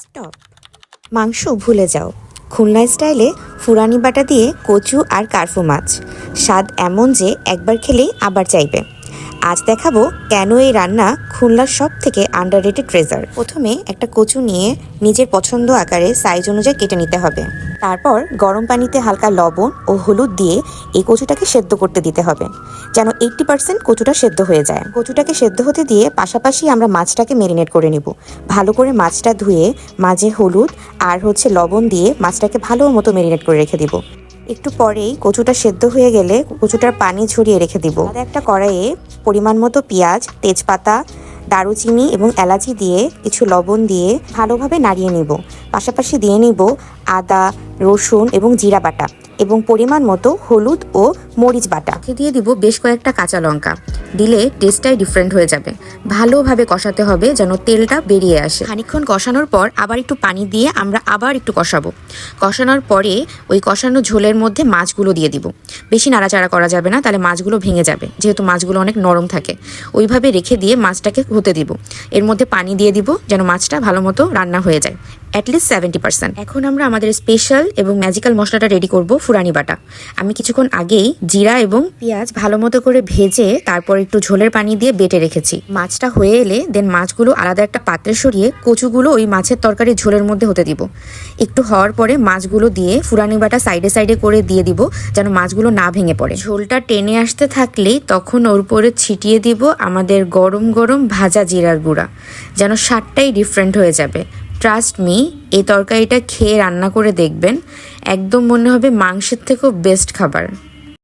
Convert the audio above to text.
Stop. মাংস ভুলে যাও, খুলনা স্টাইলে ফুরানি বাটা দিয়ে কচু আর কার্ফু মাছ, স্বাদ এমন যে একবার খেলেই আবার চাইবে। আজ দেখাবো কেন এই রান্না খুলনার সব থেকে আন্ডাররেটেড ট্রেজার। প্রথমে একটা কচু নিয়ে নিজের পছন্দ আকারে সাইজ অনুযায়ী কেটে নিতে হবে। তারপর গরম পানিতে হালকা লবণ ও হলুদ দিয়ে এই কচুটাকে সেদ্ধ করতে দিতে হবে, যেন 80% কচুটা সেদ্ধ হয়ে যায়। কচুটাকে সেদ্ধ হতে দিয়ে পাশাপাশি আমরা মাছটাকে ম্যারিনেট করে নেব। ভালো করে মাছটা ধুয়ে মাঝে হলুদ আর লবণ দিয়ে মাছটাকে ভালো মতো ম্যারিনেট করে রেখে দিব। একটু পরেই কচুটা সেদ্ধ হয়ে গেলে কচুটার পানি ঝরিয়ে রেখে দিব। একটা কড়াইয়ে পরিমাণ মতো পেঁয়াজ, তেজপাতা, দারুচিনি এবং এলাচি দিয়ে কিছু লবণ দিয়ে ভালোভাবে নাড়িয়ে নিব। পাশাপাশি দিয়ে নিব আদা, রসুন এবং জিরা বাটা এবং পরিমাণ মতো হলুদ ও মরিচ বাটা। দিয়ে দিব বেশ কয়েকটা কাঁচা লঙ্কা, দিলে টেস্টটাই ডিফারেন্ট হয়ে যাবে। ভালোভাবে কষাতে হবে যেন তেলটা বেরিয়ে আসে। খানিকক্ষণ কষানোর পর আবার একটু পানি দিয়ে আমরা আবার একটু কষাবো। কষানোর পরে ওই কষানো ঝোলের মধ্যে মাছগুলো দিয়ে দিব। বেশি নাড়াচাড়া করা যাবে না, তাহলে মাছগুলো ভেঙে যাবে, যেহেতু মাছগুলো অনেক নরম থাকে। ওইভাবে রেখে দিয়ে মাছটাকে হতে দিব। এর মধ্যে পানি দিয়ে দিব যেন মাছটা ভালো মতো রান্না হয়ে যায়, অ্যাটলিস্ট 70%। এখন আমরা আমাদের স্পেশাল এবং ম্যাজিক্যাল মশলাটা রেডি করব, ফুরানি বাটা। আমি কিছুক্ষণ আগেই জিরা এবং পেঁয়াজ ভালো মতো করে ভেজে তারপর একটু ঝোলের পানি দিয়ে বেটে রেখেছি। মাছটা হয়ে এলে দেন মাছগুলো আলাদা একটা পাত্রে সরিয়ে কচুগুলো ওই মাছের তরকারি ঝোলের মধ্যে হতে দিব। একটু হওয়ার পরে মাছগুলো দিয়ে ফুরানি বাটা সাইডে সাইডে করে দিয়ে দিব যেন মাছগুলো না ভেঙে পড়ে। ঝোলটা টেনে আসতে থাকলেই তখন ওর উপরে ছিটিয়ে দিব আমাদের গরম গরম ভাজা জিরার গুঁড়া, যেন স্বাদটাই ডিফারেন্ট হয়ে যাবে। ট্রাস্ট মি, এই তরকারিটা খেয়ে রান্না করে দেখবেন, একদম মনে হবে মাংসের থেকেও বেস্ট খাবার।